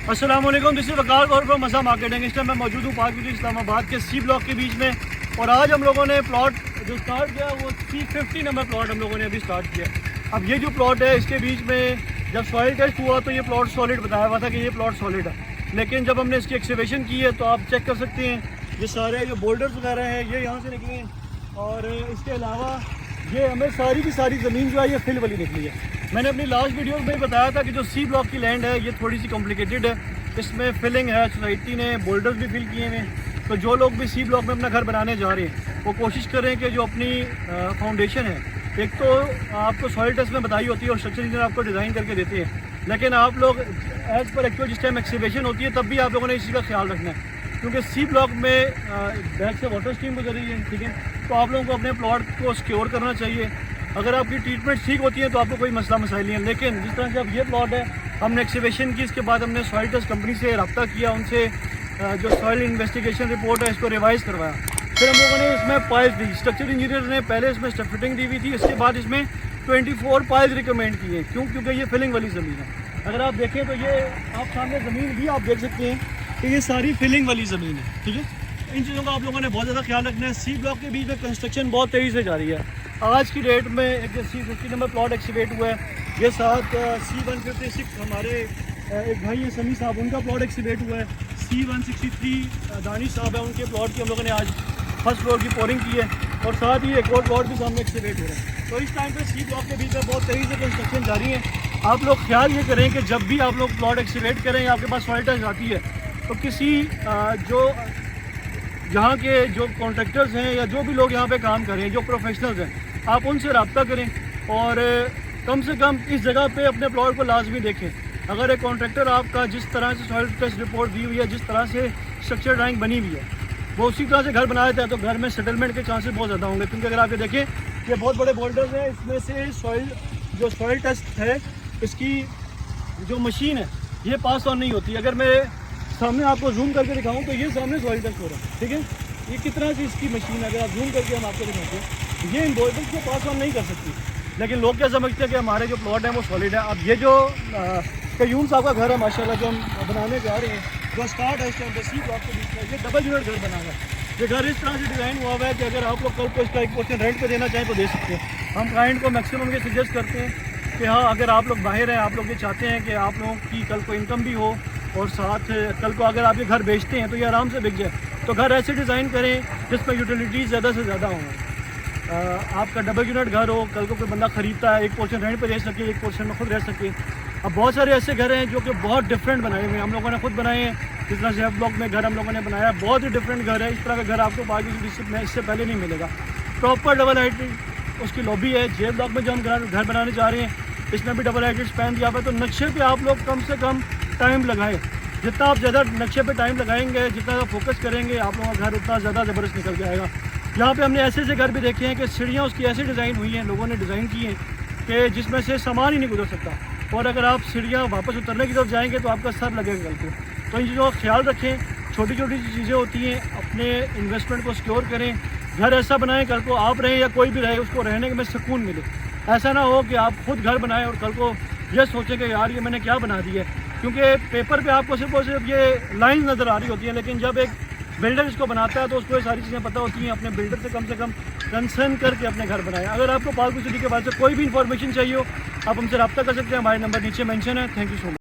अस्सलाम वालेकुम, this is Waqar Gaur from मज़ा मार्केटिंग। इस टाइम मैं मौजूद हूँ पार्क सिटी इस्लामाबाद के सी ब्लॉक के बीच में। और आज हम लोगों ने प्लॉट जो स्टार्ट किया वो 350 नंबर प्लॉट हम लोगों ने अभी स्टार्ट किया। अब ये जो प्लॉट है इसके बीच में जब सॉइल टेस्ट हुआ तो ये प्लॉट सॉलिड बताया हुआ था कि ये प्लॉट सॉलिड है, लेकिन जब हमने इसकी एक्सकवेशन की है तो आप चेक कर सकते हैं ये सारे जो बोल्डर्स वगैरह हैं ये यहाँ से निकले हैं। और इसके अलावा ये हमें सारी की सारी ज़मीन जो है ये फिल वाली निकली है। मैंने अपनी लास्ट वीडियो में बताया था कि जो सी ब्लॉक की लैंड है ये थोड़ी सी कॉम्प्लिकेटेड है, इसमें फिलिंग है, सोसाइटी ने बोल्डर्स भी फिल किए हैं। तो जो लोग भी सी ब्लॉक में अपना घर बनाने जा रहे हैं वो कोशिश करें कि जो अपनी फाउंडेशन है, एक तो आपको सॉइल टेस्ट में बताई होती है और स्ट्रक्चर इंजीनियर आपको डिज़ाइन करके देते हैं, लेकिन आप लोग एज पर एक्चुअल जिस टाइम एक्सकवेशन होती है तब भी आप लोगों ने इस चीज़ का ख्याल रखना है, क्योंकि सी ब्लॉक में बैक से वाटर स्ट्रीम गुजर रही है, ठीक है। तो आप लोगों को अपने प्लॉट को सिक्योर करना चाहिए। अगर आपकी ट्रीटमेंट ठीक होती है तो आपको कोई मसला मसाइल नहीं है, लेकिन जिस तरह से अब ये प्लॉट है हमने एक्सकवेशन की, इसके बाद हमने सॉइल टेस्ट कंपनी से रब्ता किया, उनसे जो सॉइल इन्वेस्टिगेशन रिपोर्ट है इसको रिवाइज़ करवाया। फिर हम लोगों ने इसमें पाइल्स दी, स्ट्रक्चर इंजीनियर ने पहले इसमें स्टफ फिटिंग दी हुई थी, इसके बाद इसमें 24 पाइल्स रिकमेंड किए। क्योंकि ये फिलिंग वाली ज़मीन है। अगर आप देखें तो ये आप सामने ज़मीन भी आप देख सकते हैं कि ये सारी फिलिंग वाली ज़मीन है, ठीक है। इन चीज़ों का आप लोगों ने बहुत ज़्यादा ख्याल रखना है। सी ब्लॉक के बीच में कंस्ट्रक्शन बहुत तेज़ी से जारी है। आज की डेट में एक C50 नंबर प्लॉट एक्सीवेट हुआ है, ये साथ C156 हमारे एक भाई हैं समी साहब, उनका प्लॉट एक्सीवेट हुआ है। C163 दानिश साहब है, उनके प्लॉट की हम लोगों ने आज फर्स्ट फ्लोर की पोरिंग की है, और साथ ही एक और प्लॉट भी सामने एक्सीवेट हो रहा है। तो इस टाइम पे सी ब्लॉक के बीच में बहुत तेज़ी से कंस्ट्रक्शन जारी है। आप लोग ख्याल ये करें कि जब भी आप लोग प्लॉट एक्सीवेट करें या आपके पास सॉइल टेस्ट आती है तो किसी जो यहाँ के जो कॉन्ट्रैक्टर्स हैं या जो भी लोग यहाँ पे काम कर रहे हैं, जो प्रोफेशनल्स हैं, आप उनसे रब्ता करें और कम से कम इस जगह पे अपने प्लॉट को लाजमी देखें। अगर एक कॉन्ट्रैक्टर आपका जिस तरह से सॉइल टेस्ट रिपोर्ट दी हुई है, जिस तरह से स्ट्रक्चर ड्राइंग बनी हुई है, वो उसी तरह से घर बनाया था तो घर में सेटलमेंट के चांसेस बहुत ज़्यादा होंगे। क्योंकि अगर आप ये देखें ये बहुत बड़े बोल्डर्स हैं, इसमें से सॉइल टेस्ट है, इसकी जो मशीन है ये पास ऑन नहीं होती। अगर मैं सामने आपको जूम करके दिखाऊं तो ये सामने सॉइल टेस्ट हो रहा है, ठीक है। ये कितना सी इसकी मशीन है, अगर आप जूम करके हम आपको दिखाते हैं ये इन बोल्डर्स को पास ऑन नहीं कर सकती, लेकिन लोग क्या समझते हैं कि हमारे जो प्लॉट है वो सॉलिड है। अब ये जो कयूम साहब का घर है माशाल्लाह जो हम बनाने जा रहे हैं, जो स्टार्ट है इस टाइम पे सी ब्लॉक के बीच में, ये डबल यूनिट घर बना हुआ है। ये घर इस तरह से डिज़ाइन हुआ हुआ है कि अगर आप लोग कल को इसका एक पोर्शन रेंट पे देना चाहें तो दे सकते हैं। हम क्लाइंट को मैक्सिमम ये सजेस्ट करते हैं कि हाँ, अगर आप लोग बाहर हैं, आप लोग ये चाहते हैं कि आप लोगों की कल को इनकम भी हो और साथ कल को अगर आप ये घर बेचते हैं तो ये आराम से बिक जाए, तो घर ऐसे डिज़ाइन करें जिसमें यूटिलिटीज़ ज़्यादा से ज़्यादा हों। आपका डबल यूनिट घर हो, कल को कोई बंदा ख़रीदता है, एक पोर्शन रेंट पे रह सके, एक पोर्शन में खुद रह सके। अब बहुत सारे ऐसे घर हैं जो कि बहुत डिफरेंट बनाए हुए हैं, हम लोगों ने खुद बनाए हैं। जिस तरह से एफ ब्लॉक में घर हम लोगों ने बनाया, बहुत ही डिफरेंट घर है। इस तरह का घर आपको बाकी में इससे पहले नहीं मिलेगा। प्रॉपर डबल हाइटेड उसकी लॉबी है। जे ब्लॉक में जो हम घर बनाने जा रहे हैं इसमें भी डबल हाइटेड स्पैन दिया हुआ है। तो नक्शे पे आप लोग कम से कम टाइम लगाएं। जितना आप ज़्यादा नक्शे पे टाइम लगाएंगे, जितना ज़्यादा फोकस करेंगे, आप लोगों का घर उतना ज़्यादा ज़बरदस्त निकल जाएगा। यहाँ पे हमने ऐसे घर भी देखे हैं कि सीढ़ियाँ उसकी ऐसी डिज़ाइन हुई हैं, लोगों ने डिज़ाइन की हैं कि जिसमें से सामान ही नहीं गुजर सकता, और अगर आप सीढ़ियाँ वापस उतरने की तरफ जाएंगे तो आपका सर लगेगा कल को। तो इन चीज़ों का ख्याल रखें। छोटी छोटी चीज़ें होती हैं, अपने इन्वेस्टमेंट को सिक्योर करें। घर ऐसा बनाएं कल को आप रहें या कोई भी रहे उसको रहने में सुकून मिले। ऐसा ना हो कि आप खुद घर बनाएं और कल को ये सोचें कि यार ये मैंने क्या बना दिया है। क्योंकि पेपर पे आपको सिर्फ और सिर्फ ये लाइन नज़र आ रही होती है, लेकिन जब एक बिल्डर इसको बनाता है तो उसको ये सारी चीज़ें पता होती हैं। अपने बिल्डर से कम कंसर्न करके अपने घर बनाएं। अगर आपको पार्क सिटी के बारे में कोई भी इन्फॉर्मेशन चाहिए हो आप हमसे रब्ता कर सकते हैं, हमारे नंबर नीचे मेंशन है। Thank you so much.